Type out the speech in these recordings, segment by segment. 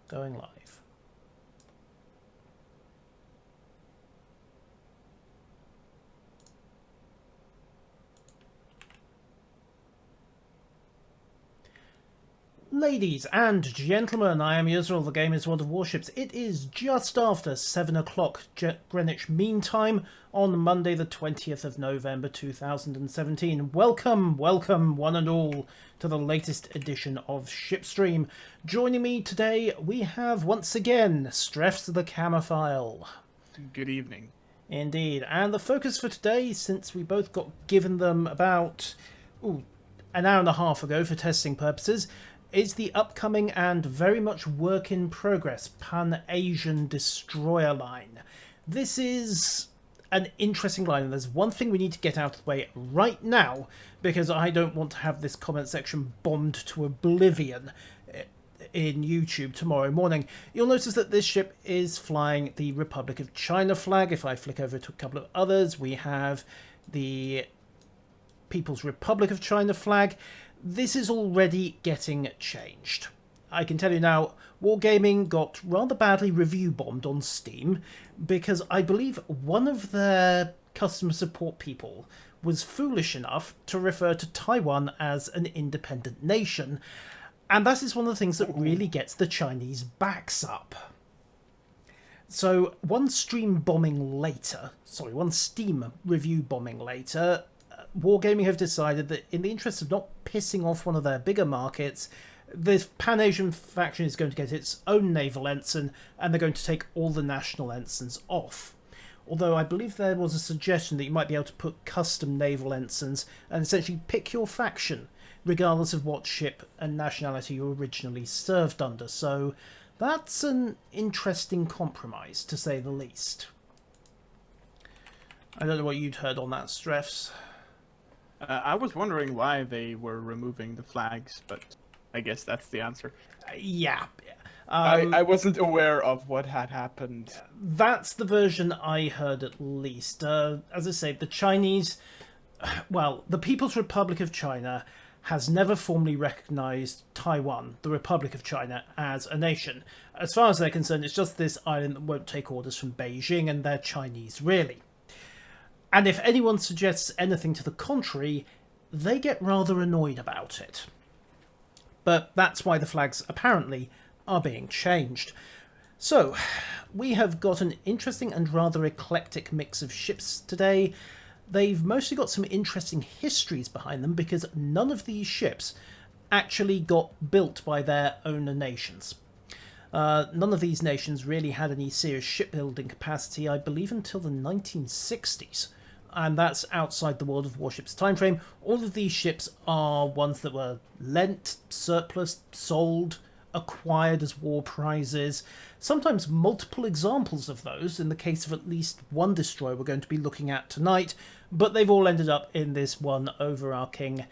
Going live. Ladies and gentlemen, I am Yuzril, the Gamers World of Warships. It is just after 7 o'clock Greenwich Mean Time on Monday the 20th of November 2017. Welcome, welcome one and all to the latest edition of Shipstream. Joining me today we have once again Strefs the Camophile. Good evening. Indeed, and the focus for today, since we both got given them about an hour and a half ago for testing purposes, is the upcoming and very much work in progress Pan Asian destroyer line. This is an interesting line, and there's one thing we need to get out of the way right now, because I don't want to have this comment section bombed to oblivion in YouTube tomorrow morning. You'll notice that this ship is flying the Republic of China flag. If I flick over to a couple of others, we have the People's Republic of China flag. This is already getting changed. I can tell you now, Wargaming got rather badly review bombed on Steam because I believe one of their customer support people was foolish enough to refer to Taiwan as an independent nation, and that is one of the things that really gets the Chinese backs up. So one Steam review bombing later, Wargaming have decided that in the interest of not pissing off one of their bigger markets, this Pan Asian faction is going to get its own naval ensign, and they're going to take all the national ensigns off. Although I believe there was a suggestion that you might be able to put custom naval ensigns and essentially pick your faction, regardless of what ship and nationality you originally served under. So that's an interesting compromise, to say the least. I don't know what you'd heard on that, Strefs. I was wondering why they were removing the flags, but I guess that's the answer. Yeah. I wasn't aware of what had happened. That's the version I heard, at least. As I say, the Chinese... Well, the People's Republic of China has never formally recognized Taiwan, the Republic of China, as a nation. As far as they're concerned, it's just this island that won't take orders from Beijing, and they're Chinese, really. And if anyone suggests anything to the contrary, they get rather annoyed about it. But that's why the flags apparently are being changed. So, we have got an interesting and rather eclectic mix of ships today. They've mostly got some interesting histories behind them because none of these ships actually got built by their owner nations. None of these nations really had any serious shipbuilding capacity, I believe, until the 1960s. And that's outside the World of Warships timeframe. All of these ships are ones that were lent, surplus, sold, acquired as war prizes. Sometimes multiple examples of those, in the case of at least one destroyer we're going to be looking at tonight. But they've all ended up in this one overarching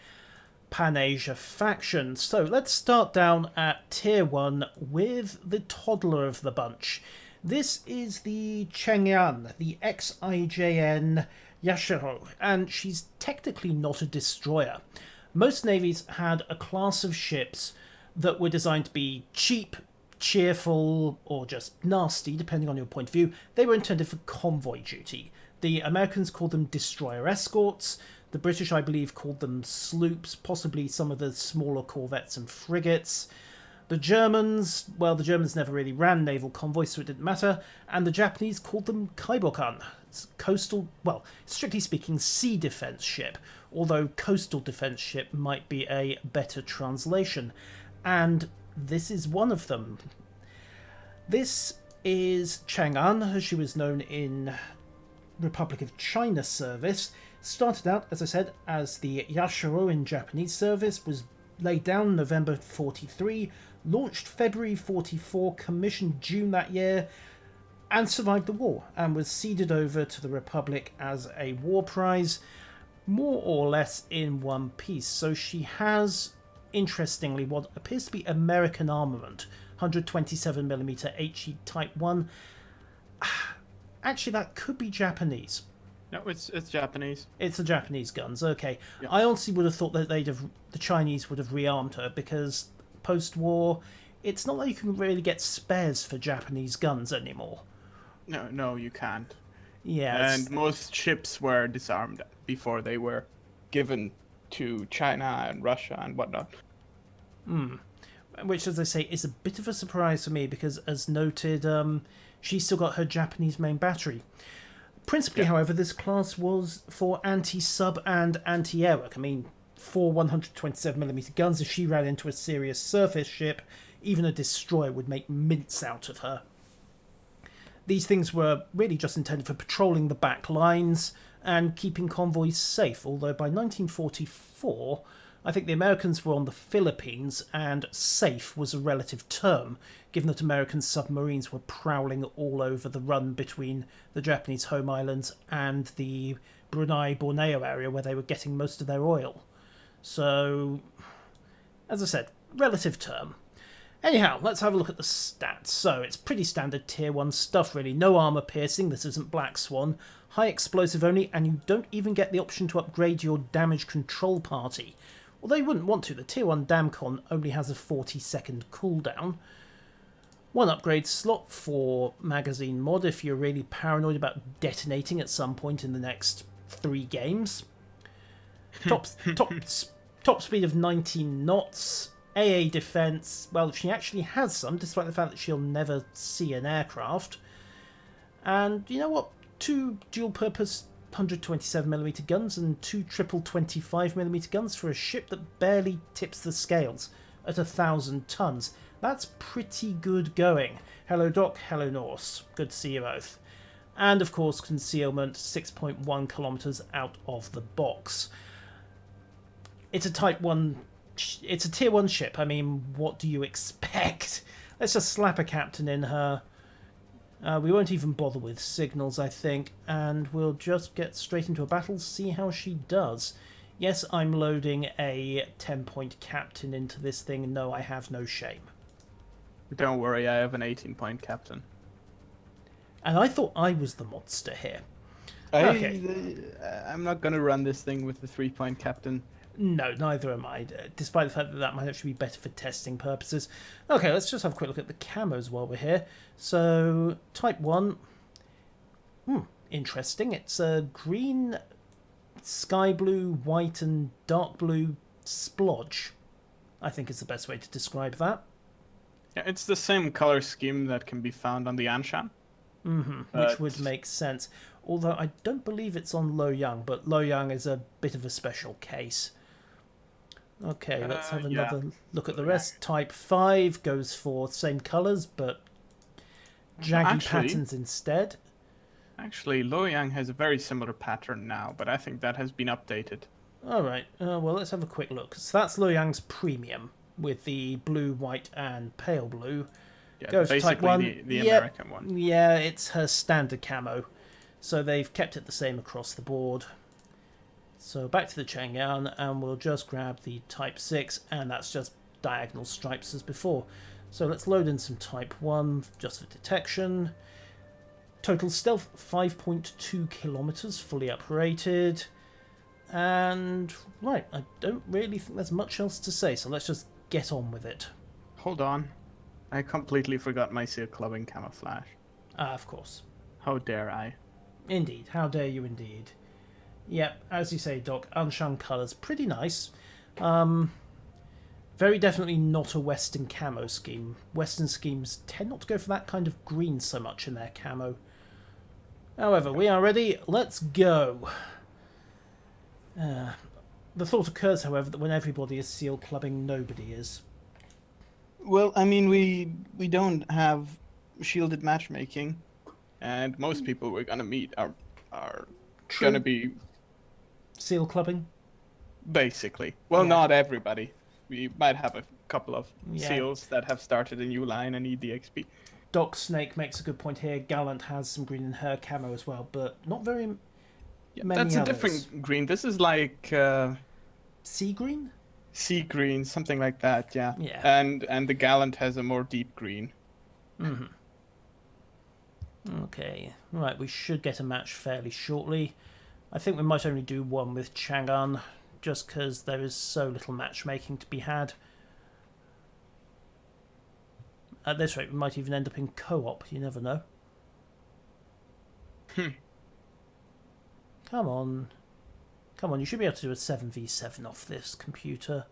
Pan Asia faction. So let's start down at Tier 1 with the toddler of the bunch. This is the Cheng An, the XIJN Yashiro, and she's technically not a destroyer. Most navies had a class of ships that were designed to be cheap, cheerful, or just nasty, depending on your point of view. They were intended for convoy duty. The Americans called them destroyer escorts. The British, I believe, called them sloops, possibly some of the smaller corvettes and frigates. The Germans, well, the Germans never really ran naval convoys, so it didn't matter. And the Japanese called them kaibokan, coastal, well, strictly speaking, sea defense ship, although coastal defense ship might be a better translation. And this is one of them. This is Cheng An, as she was known in Republic of China service. Started out, as I said, as the Yashiro in Japanese service, was laid down November 43, launched February 44, commissioned June that year, and survived the war, and was ceded over to the Republic as a war prize, more or less in one piece. So she has, interestingly, what appears to be American armament, 127mm HE Type 1. Actually, that could be Japanese. No, it's Japanese. It's the Japanese guns, okay. Yeah. I honestly would have thought that the Chinese would have rearmed her, because post-war, it's not like you can really get spares for Japanese guns anymore. No, you can't. Yeah, And most ships were disarmed before they were given to China and Russia and whatnot. which, as I say, is a bit of a surprise for me because, as noted, she's still got her Japanese main battery. Principally, however, this class was for anti-sub and anti-air work. I mean, for 127mm guns, if she ran into a serious surface ship, even a destroyer would make mince out of her. These things were really just intended for patrolling the back lines and keeping convoys safe, although by 1944, I think the Americans were on the Philippines, and safe was a relative term, given that American submarines were prowling all over the run between the Japanese home islands and the Brunei Borneo area where they were getting most of their oil. So, as I said, relative term. Anyhow, let's have a look at the stats. So, it's pretty standard tier 1 stuff really. No armour piercing, this isn't Black Swan. High explosive only, and you don't even get the option to upgrade your damage control party. Although you wouldn't want to, the tier 1 Damcon only has a 40-second cooldown. One upgrade slot for magazine mod if you're really paranoid about detonating at some point in the next 3 games. Top speed of 19 knots. AA defense, well, she actually has some, despite the fact that she'll never see an aircraft. And you know what? 2 dual-purpose 127mm guns and 2 triple 25mm guns for a ship that barely tips the scales at 1,000 tons. That's pretty good going. Hello Doc, hello Norse. Good to see you both. And of course, concealment 6.1 kilometers out of the box. It's a Type 1... It's a tier 1 ship. I mean, what do you expect? Let's just slap a captain in her. We won't even bother with signals, I think, and we'll just get straight into a battle, see how she does. Yes, I'm loading a 10-point captain into this thing. No, I have no shame. Don't worry, I have an 18-point captain. And I thought I was the monster here. I'm not going to run this thing with the 3-point captain. No, neither am I, despite the fact that that might actually be better for testing purposes. Okay, let's just have a quick look at the camos while we're here. So, Type 1. Interesting. It's a green, sky blue, white and dark blue splodge, I think is the best way to describe that. Yeah, it's the same color scheme that can be found on the Anshan. Which would make sense. Although I don't believe it's on Loyang, but Loyang is a bit of a special case. Okay, let's have another look at the rest. Type 5 goes for same colours, but jaggy patterns instead. Actually, Loyang has a very similar pattern now, but I think that has been updated. Alright, well, let's have a quick look. So that's Loyang's premium, with the blue, white, and pale blue. Yeah, Goes basically Type 1. the American one. Yeah, it's her standard camo. So they've kept it the same across the board. So back to the Cheng An, and we'll just grab the Type 6, and that's just diagonal stripes as before. So let's load in some Type 1, just for detection. Total stealth, 5.2 kilometers, fully uprated. And, right, I don't really think there's much else to say, so let's just get on with it. Hold on. I completely forgot my seal clubbing camouflage. Ah, of course. How dare I? Indeed, how dare you indeed. Yep, as you say, Doc, unshun colours, pretty nice. Very definitely not a Western camo scheme. Western schemes tend not to go for that kind of green so much in their camo. However, we are ready, let's go. The thought occurs, however, that when everybody is seal clubbing, nobody is. Well, I mean, we don't have shielded matchmaking, and most people we're gonna meet are gonna be seal clubbing. Basically, well, not everybody. We might have a couple of seals that have started a new line and need the XP. Doc Snake makes a good point here. Gallant has some green in her camo as well, but not very many That's others. a different green. This is like sea green. Sea green, something like that. Yeah. Yeah. And the Gallant has a more deep green. Okay, right, we should get a match fairly shortly. I think we might only do one with Cheng An, just because there is so little matchmaking to be had. At this rate, we might even end up in co-op. You never know. Come on. Come on, you should be able to do a 7v7 off this computer.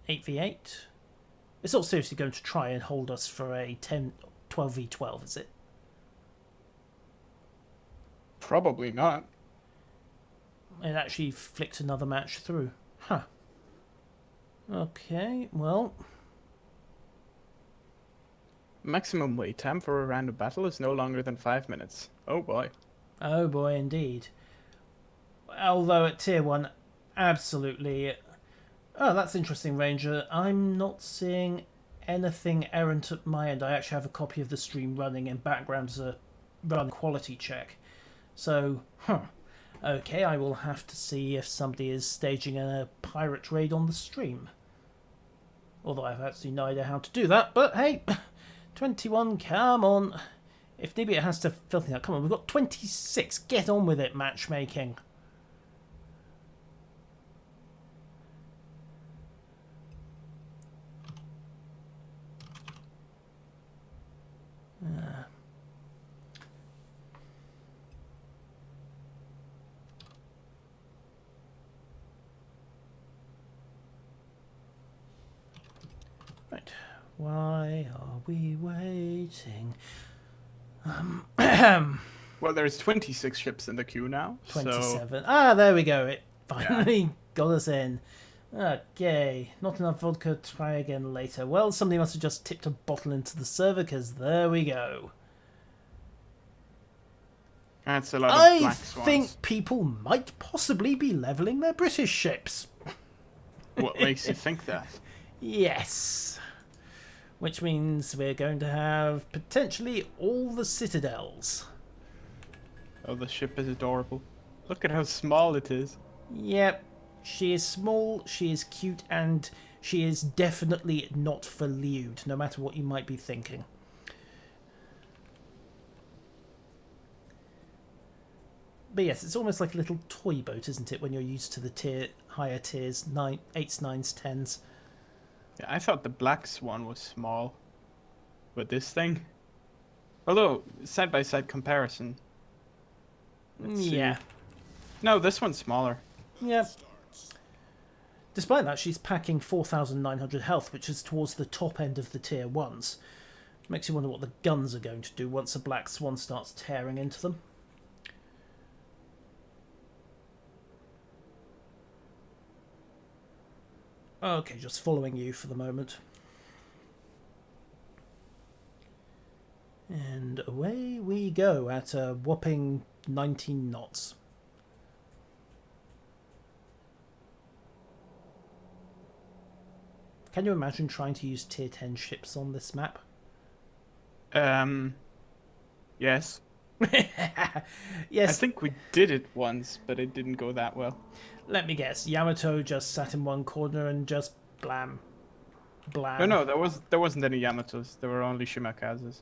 8v8. It's not seriously going to try and hold us for a 12v12, is it? Probably not. It actually flicked another match through. Huh. Okay, well... Maximum wait time for a random battle is no longer than 5 minutes. Oh boy. Oh boy, indeed. Although at tier 1, absolutely... Oh, that's interesting, Ranger. I'm not seeing anything errant at my end. I actually have a copy of the stream running in background as a run quality check. So, okay, I will have to see if somebody is staging a pirate raid on the stream. Although I have absolutely no idea how to do that, but hey, 21, come on. If maybe it has to filthy out. Come on, we've got 26. Get on with it, matchmaking. Right. Why are we waiting? Well, there's 26 ships in the queue now. 27. So... Ah, there we go. It finally got us in. Okay. Not enough vodka. Try again later. Well, somebody must have just tipped a bottle into the server, because there we go. That's a lot of I black swans. think people might possibly be levelling their British ships. What makes you think that? Yes. Which means we're going to have potentially all the citadels. Oh, the ship is adorable. Look at how small it is. Yep. She is small, she is cute, and she is definitely not for lewd, no matter what you might be thinking. But yes, it's almost like a little toy boat, isn't it, when you're used to the higher tiers, 8s, 9s, 10s. Yeah, I thought the black swan was small. But this thing... Although, side-by-side comparison. Let's see. Yeah. No, this one's smaller. Yep. Despite that, she's packing 4,900 health, which is towards the top end of the tier 1s. Makes you wonder what the guns are going to do once a black swan starts tearing into them. Okay, just following you for the moment. And away we go at a whopping 19 knots. Can you imagine trying to use tier 10 ships on this map? Yes. Yes. I think we did it once, but it didn't go that well. Let me guess. Yamato just sat in one corner and just blam. Blam. No, there wasn't any Yamatos. There were only Shimakazes.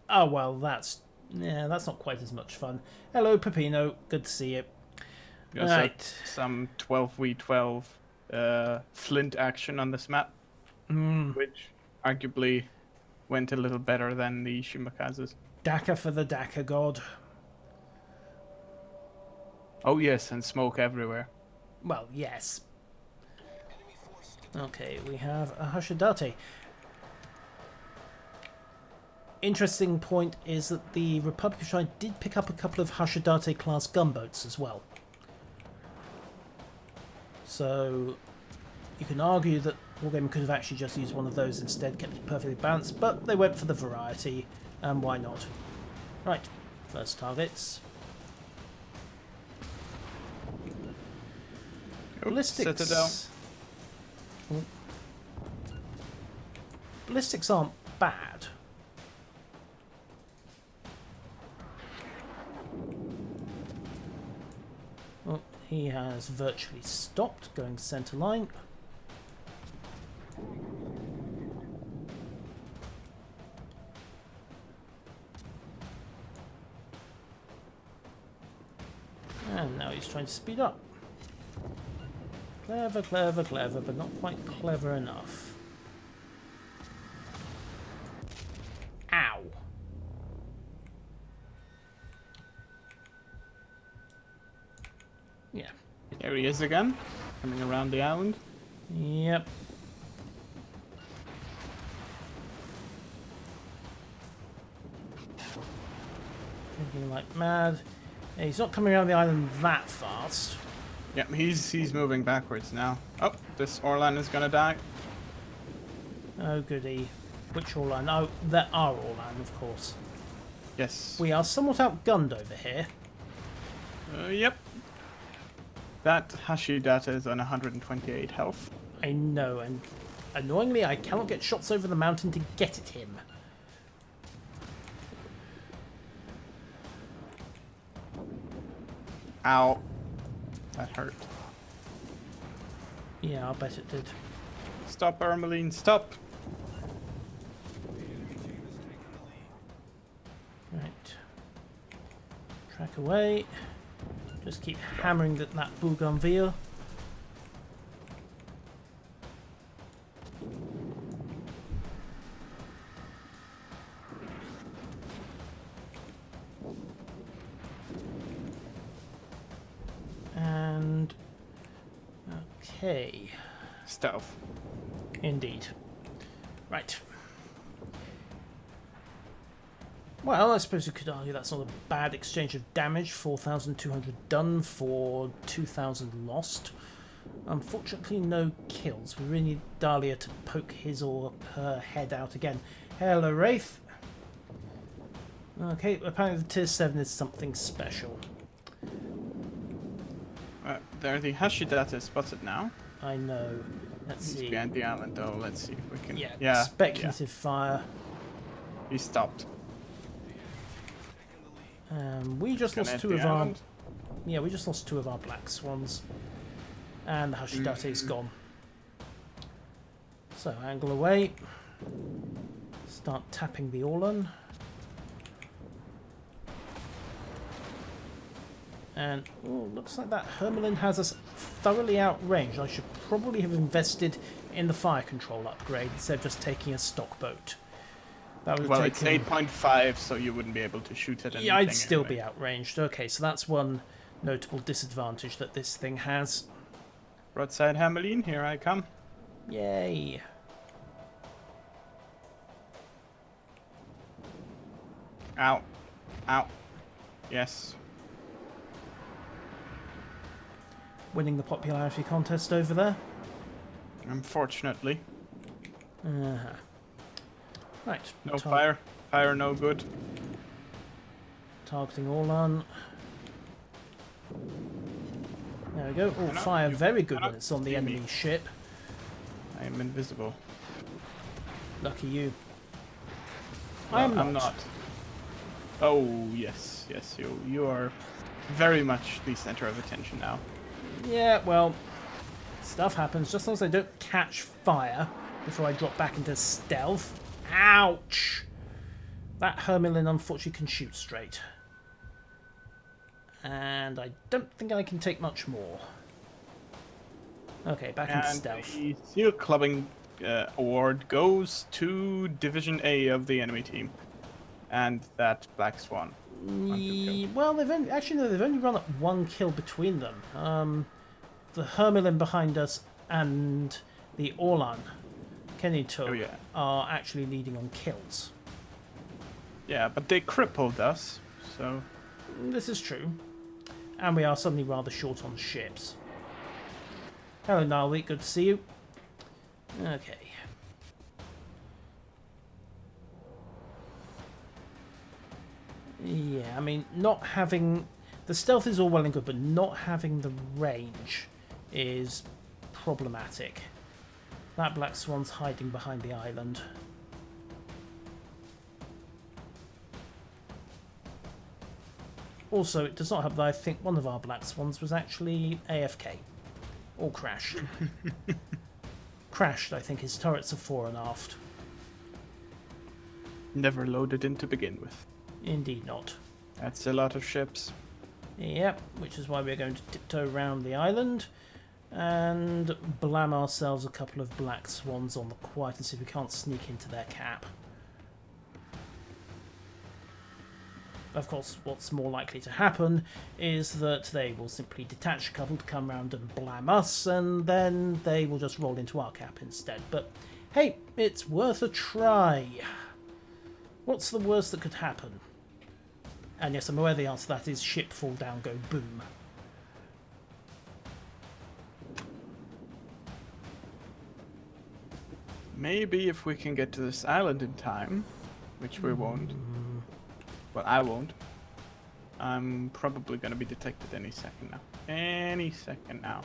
Oh, well, that's not quite as much fun. Hello, Peppino. Good to see you. There's Right. some 12v12 flint action on this map, which arguably went a little better than the Shimakazes. Daka for the Daka god. Oh yes, and smoke everywhere. Well, yes. Okay, we have a Hashidate. Interesting point is that the Republic of China did pick up a couple of Hashidate class gunboats as well. So you can argue that Wargaming could have actually just used one of those instead, kept it perfectly balanced, but they went for the variety, and why not? Right, first targets. Ballistics. Citadel. Oh. Ballistics aren't bad. Oh, he has virtually stopped, going centre line. And now he's trying to speed up. Clever, clever, clever, but not quite clever enough. There he is again, coming around the island. Yep. Thinking like mad. Yeah, he's not coming around the island that fast. Yep, he's moving backwards now. Oh, this Orlan is gonna die. Oh goody. Which Orlan? Oh, there are Orlan, of course. Yes. We are somewhat outgunned over here. Yep. That Hashidata is on 128 health. I know, and annoyingly I cannot get shots over the mountain to get at him. Ow. That hurt. Yeah, I bet it did. Stop, Ermeline, stop! Right. Track away. Just keep hammering that bougainville. And okay. Stealth. Indeed. Right. Well, I suppose you could argue that's not a bad exchange of damage. 4,200 done for 2,000 lost. Unfortunately, no kills. We really need Dahlia to poke his or her head out again. Hello, Wraith. Okay, apparently the tier 7 is something special. There, the Hashidata is spotted now. I know. Let's He's see. behind the island, though. Let's see if we can. Yeah, speculative fire. He stopped. We just Gonna lost hit two the of our... island. Yeah, we just lost two of our black swans. And the Hashidate is gone. So, angle away. Start tapping the Orlan. And, oh, looks like that Hermelin has us thoroughly outranged. I should probably have invested in the fire control upgrade instead of just taking a stock boat. That would Well, have it's taken... 8.5, so you wouldn't be able to shoot at anything. Yeah, I'd still anyway. be outranged. Okay, so that's one notable disadvantage that this thing has. Broadside Hameline, here I come. Yay. Ow. Ow. Yes. Winning the popularity contest over there. Unfortunately. Uh-huh. Right. No fire. Fire no good. Targeting Orlan. There we go. Oh, Cannot- fire you very good cannot when it's on the see me. enemy ship. I am invisible. Lucky you. Well, I'm not. Oh, yes. Yes, you are very much the center of attention now. Yeah, well, stuff happens. Just as long as I don't catch fire before I drop back into stealth. Ouch! That Hermelin unfortunately can shoot straight. And I don't think I can take much more. Okay, back into And stealth. the Seal Clubbing award goes to Division A of the enemy team. And that Black Swan. Well, they've only, actually no, they've only run up one kill between them. The Hermelin behind us and the Orlan, Kenito, are actually leading on kills. Yeah, but they crippled us, so... This is true. And we are suddenly rather short on ships. Hello, Gnarly. Good to see you. Okay. Yeah, I mean, not having... The stealth is all well and good, but not having the range is problematic. That Black Swan's hiding behind the island. Also, it does not help that I think one of our Black Swans was actually AFK. Or crashed. Crashed, I think. His turrets are fore and aft. Never loaded in to begin with. Indeed not. That's a lot of ships. Yep, which is why we're going to tiptoe around the island and blam ourselves a couple of Black Swans on the quiet and see if we can't sneak into their cap. Of course, what's more likely to happen is that they will simply detach a couple to come round and blam us, and then they will just roll into our cap instead. But hey, it's worth a try. What's the worst that could happen? And yes, I'm aware the answer to that is ship fall down, go boom. Maybe if we can get to this island in time, which we won't. Well, I won't. I'm probably going to be detected any second now. Any second now.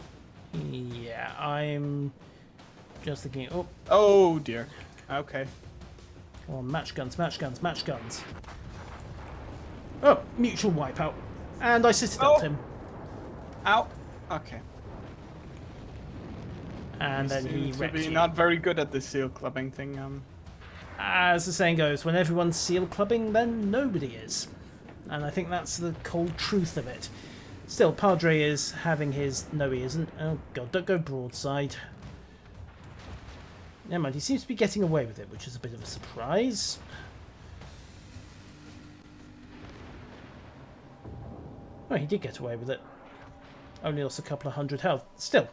Yeah, I'm just thinking, oh. Oh dear. Okay. Come on, match guns, match guns, match guns. Oh, mutual wipeout. And I citadelled him. Ow. Okay. And then he wrecked you. Not very good at the seal clubbing thing. As the saying goes, when everyone's seal clubbing, then nobody is. And I think that's the cold truth of it. Still, Padre is having his... No, he isn't. Oh, God, don't go broadside. Never mind, he seems to be getting away with it, which is a bit of a surprise. Oh, he did get away with it. Only lost a couple of hundred health. Still,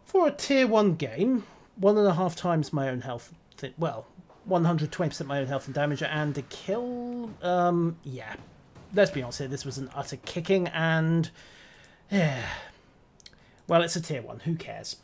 for a tier 1 game, 1.5 times my own health... Well, 120% my own health and damage and a kill... yeah. Let's be honest here, this was an utter kicking and... Yeah. Well, it's a tier 1, who cares?